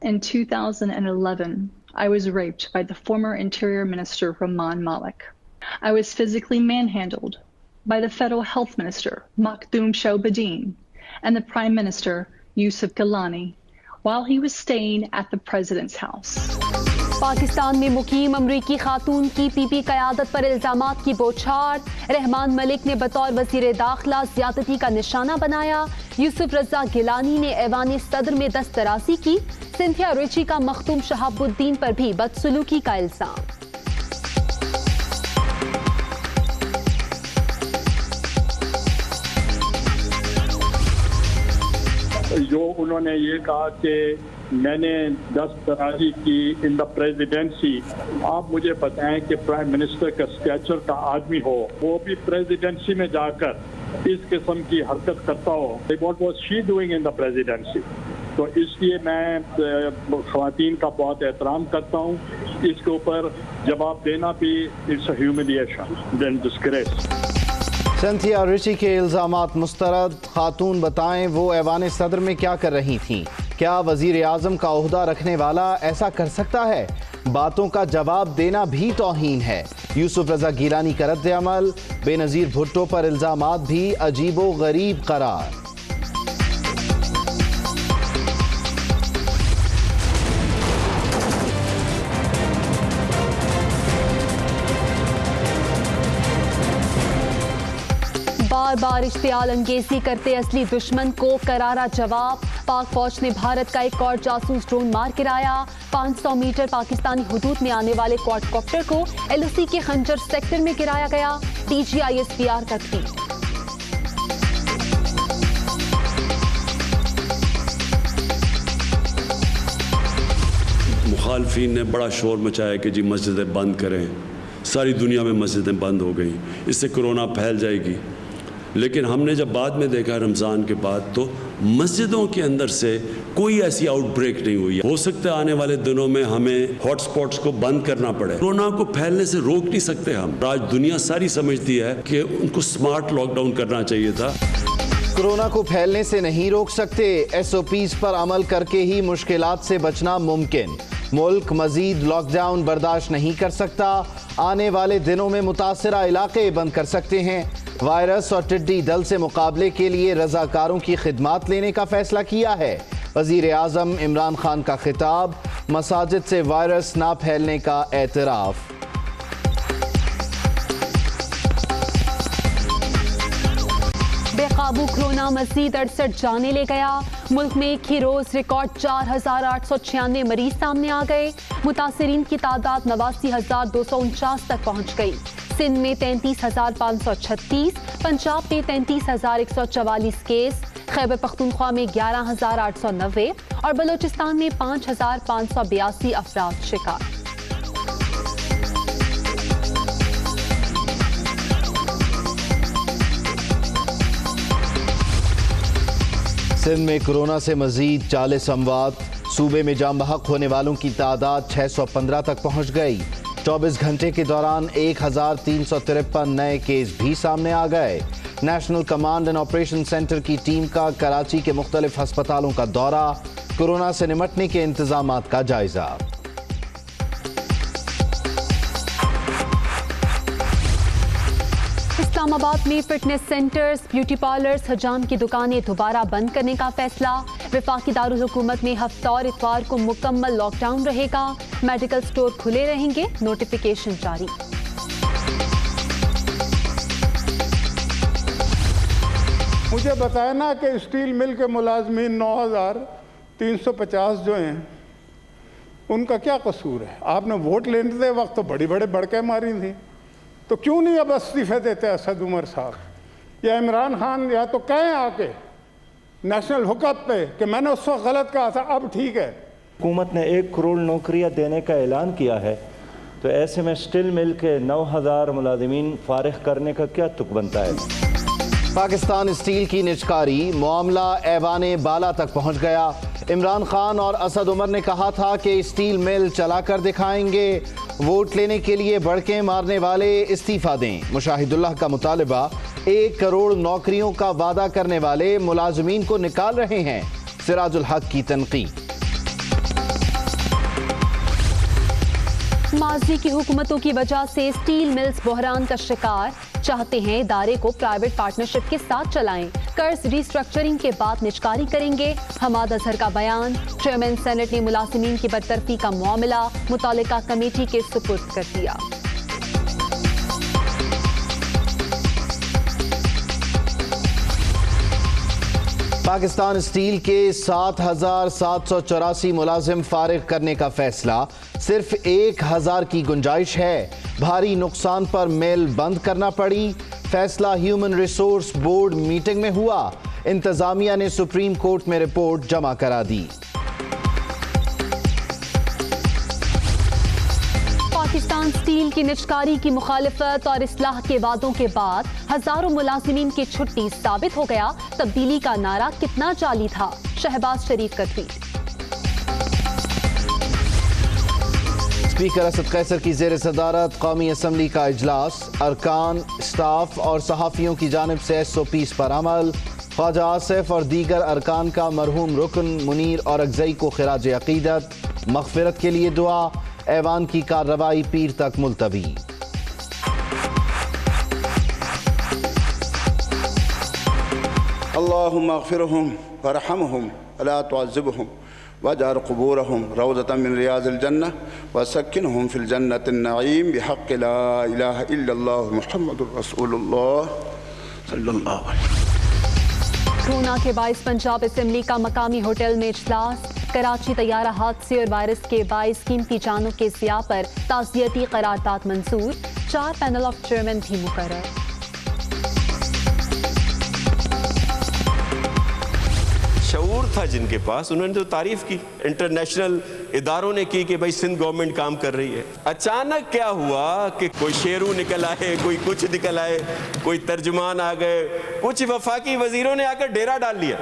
In 2011, I was raped by the former Interior Minister Rahman Malik. I was physically manhandled by the Federal Health Minister Makhdoom Shahbudin and the Prime Minister Yusuf Gilani while he was staying at the President's house. Pakistan میں مقیم امریکی خاتون کی پی پی قیادت پر الزامات کی بوچھار، رحمان ملک نے بطور وزیر داخلہ زیادتی کا نشانہ بنایا، یوسف رضا گیلانی نے ایوان صدر میں دست درازی کی، سنتھیا ریچی کا مخدوم شہاب الدین پر بھی بدسلوکی کا الزام۔ جو انہوں نے یہ کہا کہ میں نے دست درازی کی ان دا پریزیڈنسی، آپ مجھے بتائیں کہ پرائم منسٹر کا اسٹیچر کا آدمی ہو، وہ بھی پریزیڈنسی میں جا کر اس قسم کی حرکت کرتا ہو، what was she doing in the presidency? تو اس لیے میں خواتین کا بہت احترام کرتا ہوں، اس کے اوپر جواب دینا بھی it's a humiliation than disgrace. Cynthia Ritchie کے الزامات مسترد، خاتون بتائیں وہ ایوان صدر میں کیا کر رہی تھیں؟ کیا وزیر اعظم کا عہدہ رکھنے والا ایسا کر سکتا ہے؟ باتوں کا جواب دینا بھی توہین ہے۔ یوسف رضا گیلانی کا رد عمل، بے نظیر بھٹو پر الزامات بھی عجیب و غریب قرار۔ بار بار اشتعال انگیزی کرتے اصلی دشمن کو کرارا جواب، پاک فوج نے بھارت کا ایک اور جاسوس ڈرون مار گرایا، 500 میٹر پاکستانی حدود میں آنے والے کوڈ کاپٹر کو ایل او سی کے خنجر سیکٹر میں گرایا گیا، D G I S P R کا ٹویٹ۔ مخالفین نے بڑا شور مچایا کہ جی مسجدیں بند کریں، ساری دنیا میں مسجدیں بند ہو گئیں، اس سے کرونا پھیل جائے گی، لیکن ہم نے جب بعد میں دیکھا رمضان کے بعد تو مسجدوں کے اندر سے کوئی ایسی آؤٹ بریک نہیں ہوئی۔ ہو سکتا ہے آنے والے دنوں میں ہمیں ہاٹ سپاٹس کو بند کرنا پڑے، کورونا کو پھیلنے سے روک نہیں سکتے ہم۔ آج دنیا ساری سمجھتی ہے کہ ان کو سمارٹ لاک ڈاؤن کرنا چاہیے تھا۔ کورونا کو پھیلنے سے نہیں روک سکتے، ایس او پیز پر عمل کر کے ہی مشکلات سے بچنا ممکن۔ ملک مزید لاک ڈاؤن برداشت نہیں کر سکتا، آنے والے دنوں میں متاثرہ علاقے بند کر سکتے ہیں۔ وائرس اور ٹڈی دل سے مقابلے کے لیے رضاکاروں کی خدمات لینے کا فیصلہ کیا ہے۔ وزیر اعظم عمران خان کا خطاب، مساجد سے وائرس نہ پھیلنے کا اعتراف۔ بے قابو کورونا مزید 68 جانیں لے گیا، ملک میں ایک ہی روز ریکارڈ 4896 مریض سامنے آ گئے، متاثرین کی تعداد 89249 تک پہنچ گئی۔ سندھ میں 33536، پنجاب میں 33144 کیس، خیبر پختونخوا میں 11890 اور بلوچستان میں 5582 افراد شکار۔ سندھ میں کورونا سے مزید 40 اموات، صوبے میں جاں بحق ہونے والوں کی تعداد 615 تک پہنچ گئی۔ 24 گھنٹے کے دوران 1353 نئے کیس بھی سامنے آ گئے۔ National command and operation centre کی ٹیم کا کراچی کے مختلف ہسپتالوں کا دورہ، کورونا سے نمٹنے کے انتظامات کا جائزہ۔ اسلام آباد میں فٹنس سینٹرز، بیوٹی پارلرز، حجام کی دکانیں دوبارہ بند کرنے کا فیصلہ، وفاقی دارالحکومت میں ہفتہ اور اتوار کو مکمل لاک ڈاؤن رہے گا، میڈیکل سٹور کھلے رہیں گے، نوٹیفیکیشن جاری۔ مجھے بتایا نا کہ اسٹیل مل کے ملازمین 9350 جو ہیں ان کا کیا قصور ہے؟ آپ نے ووٹ لینے وقت تو بڑی بڑے بڑکیں ماری تھیں، تو کیوں نہیں اب استعفے دیتے اسد عمر صاحب یا عمران خان؟ یا تو کہیں آ کے نیشنل حکومت پہ کہ میں نے اس وقت غلط کہا تھا، اب ٹھیک ہے۔ حکومت نے 1 کروڑ نوکریاں دینے کا اعلان کیا ہے، تو ایسے میں اسٹیل مل کے 9000 ملازمین فارغ کرنے کا کیا تک بنتا ہے؟ پاکستان اسٹیل کی نجکاری، معاملہ ایوان بالا تک پہنچ گیا۔ عمران خان اور اسد عمر نے کہا تھا کہ اسٹیل مل چلا کر دکھائیں گے، ووٹ لینے کے لیے بڑکیں مارنے والے استعفیٰ دیں۔ مشاہد اللہ کا مطالبہ، 1 کروڑ نوکریوں کا وعدہ کرنے والے ملازمین کو نکال رہے ہیں۔ سراج الحق کی تنقید۔ माजी की हुकूमतों की वजह से स्टील मिल्स बहरान का शिकार, चाहते हैं इदारे को प्राइवेट पार्टनरशिप के साथ चलाएं, कर्ज रिस्ट्रक्चरिंग के बाद निजकारी करेंगे। हमाद अजहर का बयान, चेयरमैन सेनेट ने मुलाजिमीन की बरतरफी का मामला मुतालिका कमेटी के सुपुर्द कर दिया। पाकिस्तान स्टील के 7,784 मुलाजिम फारिग करने का फैसला, सिर्फ 1,000 की गुंजाइश है। भारी नुकसान पर मिल बंद करना पड़ी। फैसला ह्यूमन रिसोर्स बोर्ड मीटिंग में हुआ। इंतजामिया ने सुप्रीम कोर्ट में रिपोर्ट जमा करा दी। पाकिस्तान स्टील की निजकारी की मुखालिफत और इस्लाह के वादों के बाद हजारों मुलाजिमीन की छुट्टी साबित हो गया, तब्दीली का नारा कितना जाली था। शहबाज शरीफ का ट्वीट। स्पीकर असद कैसर की जेर सदारत कौमी असम्बली का इजलास, अरकान, स्टाफ और सहाफ़ियों की जानिब से SOPs पर अमल। ख्वाजा आसिफ और दीगर अरकान का मरहूम रुकन मुनीर और अगजई को खिराज अकीदत, मग़फ़िरत के लिए दुआ। ऐवान की कार्रवाई पीर तक मुलतवी। अल्लाहुम्मा अग़फ़िरहुम वरहमहुम वला तुअज़्ज़िबहुम वजअल क़ुबूरहुम रौज़तम मिन रियाज़िल जन्नह वसक्किनहुम फ़िल जन्नतिन नईम बिहक़्क़ि ला इलाहा इल्लल्लाह मुहम्मदुर रसूलुल्लाह सल्लल्लाहु अलैहि वसल्लम। कोरोना के बाइस पंजाब असेंबली का मकामी होटल में इजलास। कराची तैयारा हादसे और वायरस के बाइस कीमती जानों के ज़िया पर ताज़ियती करारदाद मंजूर। 4 पैनल ऑफ चेयरमैन भी मुकर्रर। शऊर था जिनके पास, उन्होंने तो तारीफ की, इंटरनेशनल इदारों ने की कि भाई सिंध गवर्नमेंट काम कर रही है। अचानक क्या हुआ कि कोई शेरू निकल आए, कोई कुछ निकल आए, कोई तर्जुमान आ गए, कुछ वफाकी वजीरों ने आकर डेरा डाल लिया।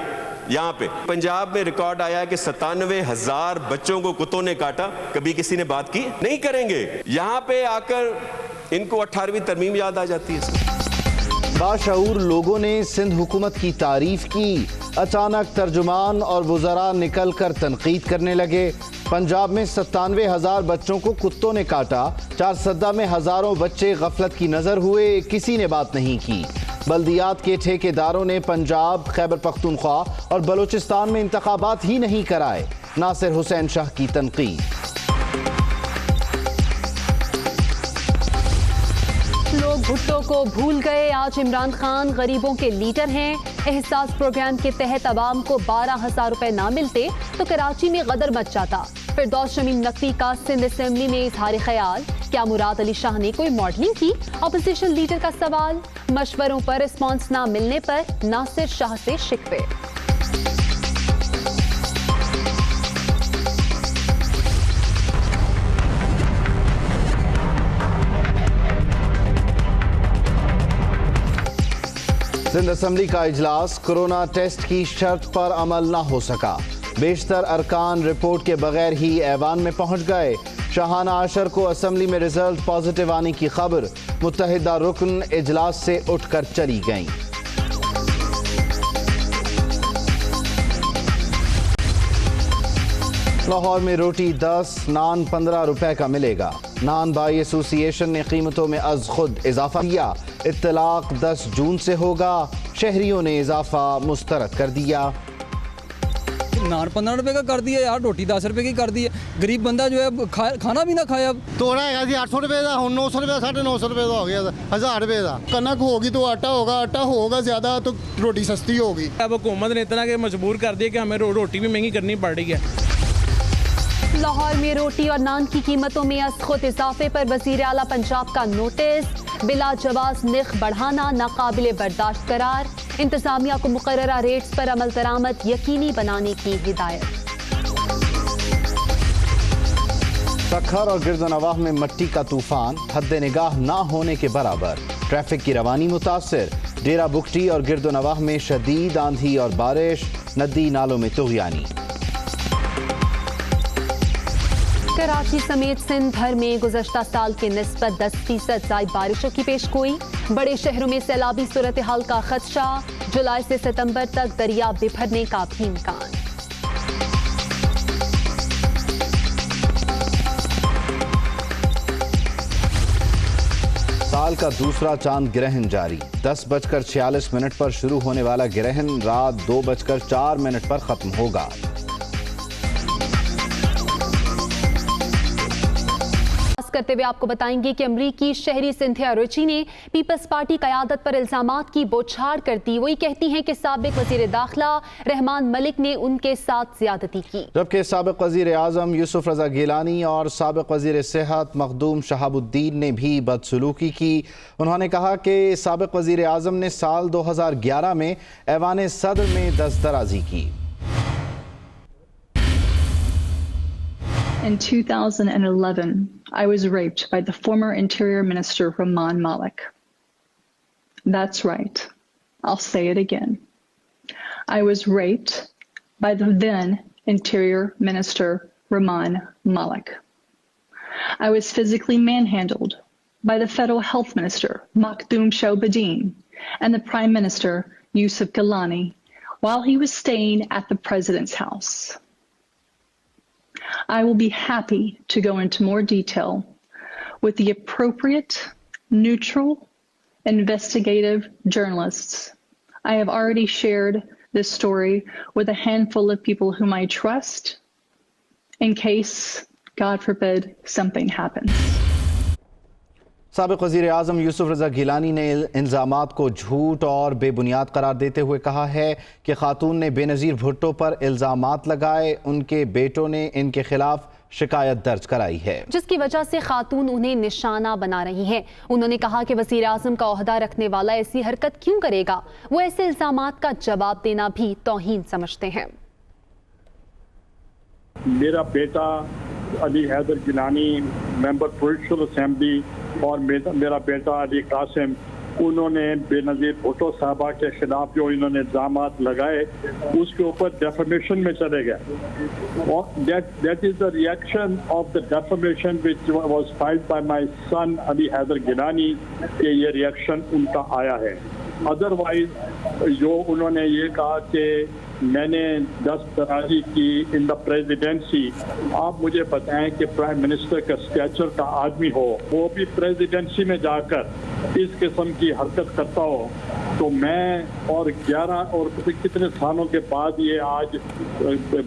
यहाँ पे पंजाब में रिकॉर्ड आया कि 97,000 बच्चों को कुत्तों ने काटा। कभी किसी ने बात की? नहीं करेंगे। यहाँ पे आकर इनको 18वीं तरमीम याद आ जाती है। बाशऊर लोगों ने सिंध हुकूमत की तारीफ की। अचानक तर्जुमान और वुज़रा निकल कर तनकीद करने लगे। पंजाब में 97,000 बच्चों को कुत्तों ने काटा। 4 सद्दा में हजारों बच्चे गफलत की नजर हुए, किसी ने बात नहीं की। बल्दियात के ठेकेदारों ने पंजाब, खैबर पख्तूनख्वा और बलूचिस्तान में इंतखाबात ही नहीं कराए। नासिर हुसैन शाह की तनकीद। लोग भुट्टो को भूल गए, आज इमरान खान गरीबों के लीडर हैं। एहसास प्रोग्राम के तहत अवाम को 12,000 रुपए ना मिलते तो कराची में गदर मच जाता। फिरदौस शमीम नकवी का सिंध असेंबली में इजहार ख्याल, क्या मुराद अली शाह ने कोई मॉडलिंग की? अपोजिशन लीडर का सवाल। मशवरों पर रिस्पॉन्स ना मिलने पर नासिर शाह से शिकवे। सिंध असेंबली का इजलास, कोरोना टेस्ट की शर्त पर अमल न हो सका। बेशतर अरकान रिपोर्ट के बगैर ही ऐवान में पहुंच गए। शाहाना आशर को असेंबली में रिजल्ट पॉजिटिव आने की खबर, मुत्तहिदा रुकन इजलास से उठकर चली गईं। लाहौर में रोटी 10, नान 15 रुपए का मिलेगा। नान बाई एसोसिएशन ने कीमतों में अज खुद इजाफा किया। इत्तलाक 10 जून से होगा। शहरियों ने इजाफा मुस्तरद कर दिया। नान 15 रुपए का कर दिया यार, रोटी 10 रुपए की कर दी है। गरीब बंदा जो है खाना भी ना खाए। अब ਤੋੜਾ ਹੈਗਾ ਸੀ 800 ਰੁਪਏ ਦਾ, ਹੁਣ 900 ਰੁਪਏ 950 ਰੁਪਏ ਦਾ ਹੋ ਗਿਆ, 1000 रुपए ਦਾ। कनक होगी तो आटा होगा, आटा होगा ज़्यादा तो रोटी सस्ती होगी। अब हुकूमत ने इतना कि मजबूर कर दिया कि हमें रोटी भी महंगी करनी पड़ रही है। लाहौर में रोटी और नान की कीमतों में अज खुद इजाफे पर वजीर आला पंजाब का नोटिस। बिला जवाज निख बढ़ाना नाकाबिले बर्दाश्त करार। इंतजामिया को मुकर्ररा रेट्स पर अमल दरामद यकीनी बनाने की हिदायत। सखर और गिरदनवाह में मट्टी का तूफान, हद निगाह ना होने के बराबर। ट्रैफिक की रवानी मुतासर। डेरा बुगटी और गिरदनवाह में शदीद आंधी और बारिश, नदी नालों में तुग़यानी। कराची समेत सिंध भर में गुज़श्ता साल के निस्बत 10% ज़ायद बारिशों की पेशगोई। बड़े शहरों में सैलाबी सूरत हाल का खदशा। जुलाई से सितंबर तक दरिया बिफरने का भी इम्कान। साल का दूसरा चांद ग्रहण जारी। 10:46 पर शुरू होने वाला ग्रहण रात 2:04 पर खत्म होगा। करते हुए आपको बताएंगे कि अमरीकी शहरी सिंथिया रिची ने पीपल्स पार्टी क़यादत पर इल्जामात की बौछार कर दी। वही कहती हैं कि साबिक वज़ीर दाखिला रहमान मलिक ने उनके साथ ज्यादती की, जबकि साबिक वज़ीर आज़म यूसुफ रज़ा गिलानी और साबिक वज़ीर सेहत मखदूम शहाबुद्दीन ने भी बदसलूकी की। उन्होंने कहा कि साबिक वज़ीर आज़म ने साल 2011 में ऐवान सदर में दस्तदराजी की। In 2011, I was raped by the former Interior Minister Rahman Malik. That's right. I'll say it again. I was raped by the then Interior Minister Rahman Malik. I was physically manhandled by the Federal Health Minister Makhdoom Shahbudin and the Prime Minister Yusuf Gilani while he was staying at the President's house. I will be happy to go into more detail with the appropriate, neutral, investigative journalists. I have already shared this story with a handful of people whom I trust in case, God forbid, something happens. साबिक वज़ीर आज़म यूसुफ रज़ा गिलानी ने इल्ज़ामात को झूठ और बेबुनियाद करार देते हुए कहा है कि खातून ने बेनज़ीर भुट्टो पर इल्ज़ामात लगाए, उनके बेटों ने इनके खिलाफ शिकायत दर्ज कराई है, जिसकी वजह से खातून उन्हें निशाना बना रही हैं। उन्होंने कहा कि वज़ीर आज़म का ओहदा रखने वाला ऐसी हरकत क्यों करेगा, वो ऐसे इल्ज़ामात का जवाब देना भी तौहीन समझते हैं। मेरा बेटा Ali Haider Gilani member provincial assembly और मेरा बेटा अली कासिम, उन्होंने बेनज़ीर भुट्टो साहबा के खिलाफ जो इन्होंने इल्ज़ामात लगाए उसके ऊपर डेफमेशन में चले गए और that is the reaction of the defamation which was filed by my son Ali Haider Gilani के ये रिएक्शन उनका आया है। अदरवाइज जो उन्होंने ये कहा कि मैंने दस्तदराजी की इन द प्रेसिडेंसी, आप मुझे बताएं कि प्राइम मिनिस्टर का स्टेचर का आदमी हो, वो भी प्रेसिडेंसी में जाकर इस किस्म की हरकत करता हो, तो मैं और 11 और कितने सालों के बाद ये आज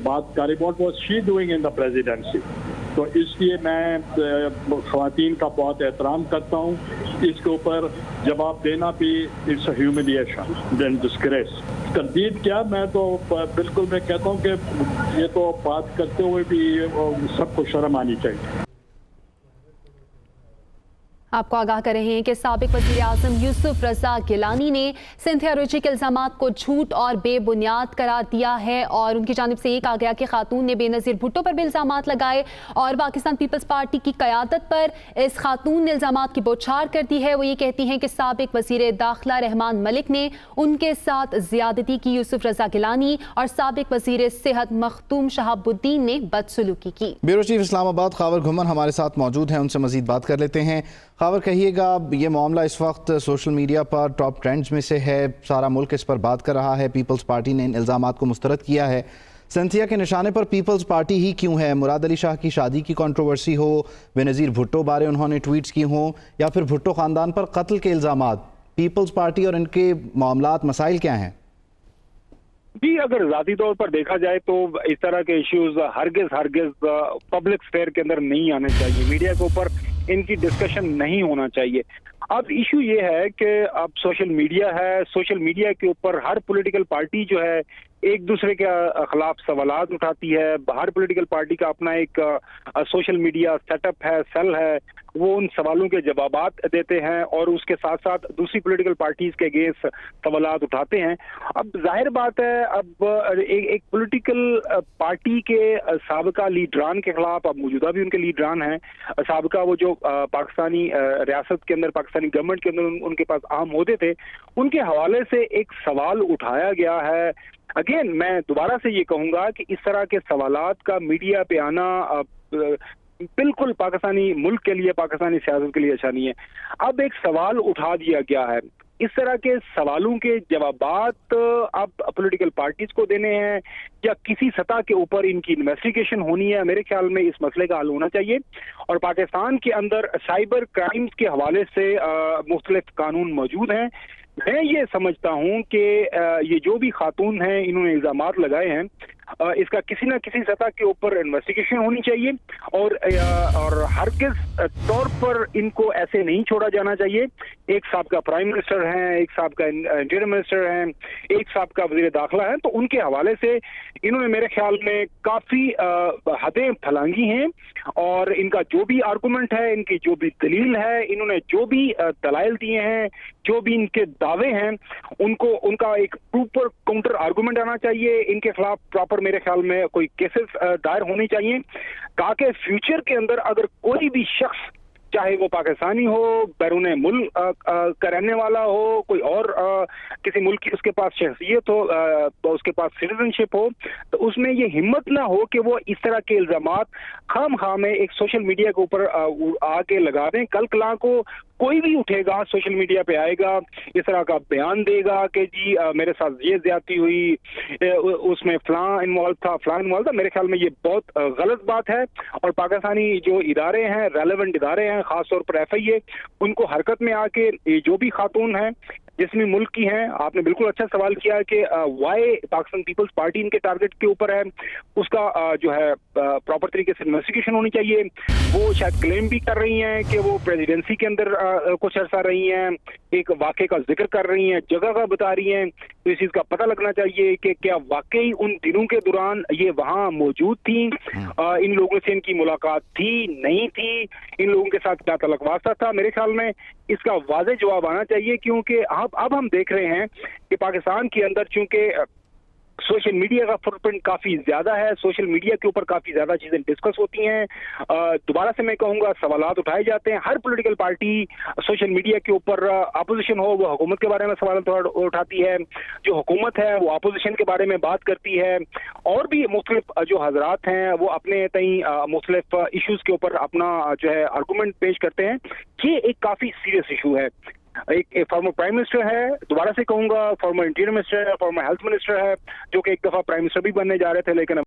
बात करें, what was she doing in the presidency. तो इसलिए मैं ख़वातीन का बहुत एहतराम करता हूँ, इसके ऊपर जवाब देना भी it's a humiliation than disgrace. तरदीद क्या, मैं तो बिल्कुल मैं कहता हूँ कि ये तो बात करते हुए भी सबको शर्म आनी चाहिए। आपको आगाह कर रहे हैं कि साबिक वज़ीर आज़म यूसुफ रज़ा गिलानी ने सिंथिया रिची के इल्ज़ामात को झूठ और बेबुनियाद करार दिया है और उनकी जानिब से ये कहा गया कि खातून ने बेनज़ीर भुट्टो पर भी इल्ज़ामात लगाए और पाकिस्तान पीपल्स पार्टी की क़यादत पर इस खातून ने इल्ज़ामात की बौछार कर दी है। वो ये कहती हैं कि साबिक वज़ीर दाखिला रहमान मलिक ने उनके साथ ज़्यादती की, यूसुफ रज़ा गिलानी और साबिक वज़ीर सेहत मखदूम शहाबुद्दीन ने बदसलूकी की। ब्यूरो चीफ इस्लामाबाद खावर घुमन हमारे साथ मौजूद हैं, उनसे मज़ीद बात कर लेते हैं। खावर, कहिएगा, ये मामला इस वक्त सोशल मीडिया पर टॉप ट्रेंड्स में से है, सारा मुल्क इस पर बात कर रहा है, पीपल्स पार्टी ने इन इल्ज़ामात को मुस्तरद किया है। सिंथिया के निशाने पर पीपल्स पार्टी ही क्यों है? मुराद अली शाह की शादी की कंट्रोवर्सी हो, बेनज़ीर भुट्टो बारे उन्होंने ट्वीट्स की हों, या फिर भुट्टो ख़ानदान पर कत्ल के इल्ज़ामात, पीपल्स पार्टी और इनके मामलात मसाइल क्या हैं? जी, अगर ज़ाती तौर पर देखा जाए तो इस तरह के इश्यूज हरगिज़ पब्लिक स्फेयर के अंदर नहीं आने चाहिए, मीडिया के ऊपर इनकी डिस्कशन नहीं होना चाहिए। अब इशू ये है कि अब सोशल मीडिया है, सोशल मीडिया के ऊपर हर पॉलिटिकल पार्टी जो है एक दूसरे के खिलाफ सवालात उठाती है। हर पॉलिटिकल पार्टी का अपना एक सोशल मीडिया सेटअप है, सेल है, वो उन सवालों के जवाबात देते हैं और उसके साथ साथ दूसरी पॉलिटिकल पार्टीज के अगेंस्ट सवालात उठाते हैं। अब जाहिर बात है, अब एक पॉलिटिकल पार्टी के साबिका लीडरान के खिलाफ, अब मौजूदा भी उनके लीडरान हैं, साबिका वो जो पाकिस्तानी रियासत के अंदर, पाकिस्तानी गवर्नमेंट के अंदर उनके पास आम होते थे, उनके हवाले से एक सवाल उठाया गया है। अगेन मैं दोबारा से ये कहूंगा कि इस तरह के सवालात का मीडिया पे आना बिल्कुल पाकिस्तानी मुल्क के लिए, पाकिस्तानी सियासत के लिए अच्छा नहीं है। अब एक सवाल उठा दिया गया है, इस तरह के सवालों के जवाबात अब पॉलिटिकल पार्टीज को देने हैं या किसी सतह के ऊपर इनकी इन्वेस्टिगेशन होनी है। मेरे ख्याल में इस मसले का हल होना चाहिए और पाकिस्तान के अंदर साइबर क्राइम्स के हवाले से मुख्तलिफ कानून मौजूद हैं। मैं ये समझता हूँ कि ये जो भी खातून हैं इन्होंने इल्जामात लगाए हैं, इसका किसी न किसी सतह के ऊपर इन्वेस्टिगेशन होनी चाहिए और हरगिज तौर पर इनको ऐसे नहीं छोड़ा जाना चाहिए। एक साहब का प्राइम मिनिस्टर हैं, एक साहब का इंटीरियर मिनिस्टर हैं, एक साहब का वजीर दाखिला है, तो उनके हवाले से इन्होंने मेरे ख्याल में काफ़ी हदें फैलांगी हैं और इनका जो भी आर्गूमेंट है, इनकी जो भी दलील है, इन्होंने जो भी दलाइल दिए हैं, जो भी इनके दावे हैं, उनका एक प्रॉपर काउंटर आर्गूमेंट आना चाहिए। इनके खिलाफ प्रॉपर मेरे ख्याल में कोई केसेस दायर होनी चाहिए ताकि फ्यूचर के अंदर अगर कोई भी शख्स, चाहे वो पाकिस्तानी हो, बैरून मुल्क का रहने वाला हो, कोई और किसी मुल्क की उसके पास शख्सियत हो, उसके पास सिटीजनशिप हो, तो उसमें ये हिम्मत ना हो कि वो इस तरह के इल्जामात खाम में एक सोशल मीडिया के ऊपर आके लगा दें। कल कला को कोई भी उठेगा, सोशल मीडिया पे आएगा, इस तरह का बयान देगा कि जी मेरे साथ ये ज्यादती हुई, उसमें फलां इन्वॉल्व था। मेरे ख्याल में ये बहुत गलत बात है और पाकिस्तानी जो इदारे हैं, रेलेवेंट इदारे हैं, खासतौर पर FIA, उनको हरकत में आके ये जो भी खातून हैं जिसमें मुल्क की हैं, आपने बिल्कुल अच्छा सवाल किया कि वाई पाकिस्तान पीपल्स पार्टी इनके टारगेट के ऊपर है, उसका जो है प्रॉपर तरीके से इन्वेस्टिगेशन होनी चाहिए। वो शायद क्लेम भी कर रही हैं कि वो प्रेसिडेंसी के अंदर कुछ अर्सा रही हैं, एक वाक़े का जिक्र कर रही हैं, जगह का बता रही हैं, तो इस चीज़ का पता लगना चाहिए कि क्या वाकई उन दिनों के दौरान ये वहाँ मौजूद थी, इन लोगों से इनकी मुलाकात थी, नहीं थी, इन लोगों के साथ क्या तलक वास्ता था। मेरे ख्याल में इसका वाज़ेह जवाब आना चाहिए क्योंकि अब हम देख रहे हैं कि पाकिस्तान के अंदर चूंकि सोशल मीडिया का फुटप्रिंट काफी ज्यादा है, सोशल मीडिया के ऊपर काफी ज्यादा चीजें डिस्कस होती हैं, दोबारा से मैं कहूंगा सवालात उठाए जाते हैं। हर पॉलिटिकल पार्टी सोशल मीडिया के ऊपर, अपोजिशन हो वो हुकूमत के बारे में सवाल उठाती है, जो हुकूमत है वो अपोजिशन के बारे में बात करती है, और भी मुख्तलिफ जो हजरात हैं वो अपने तई मुख्तलिफ इशूज के ऊपर अपना जो है आर्गूमेंट पेश करते हैं। ये एक काफी सीरियस इशू है। एक फॉर्मर प्राइम मिनिस्टर है, दोबारा से कहूंगा फॉर्मर इंटीरियर मिनिस्टर है, फॉर्मर हेल्थ मिनिस्टर है, जो कि एक दफा प्राइम मिनिस्टर भी बनने जा रहे थे, लेकिन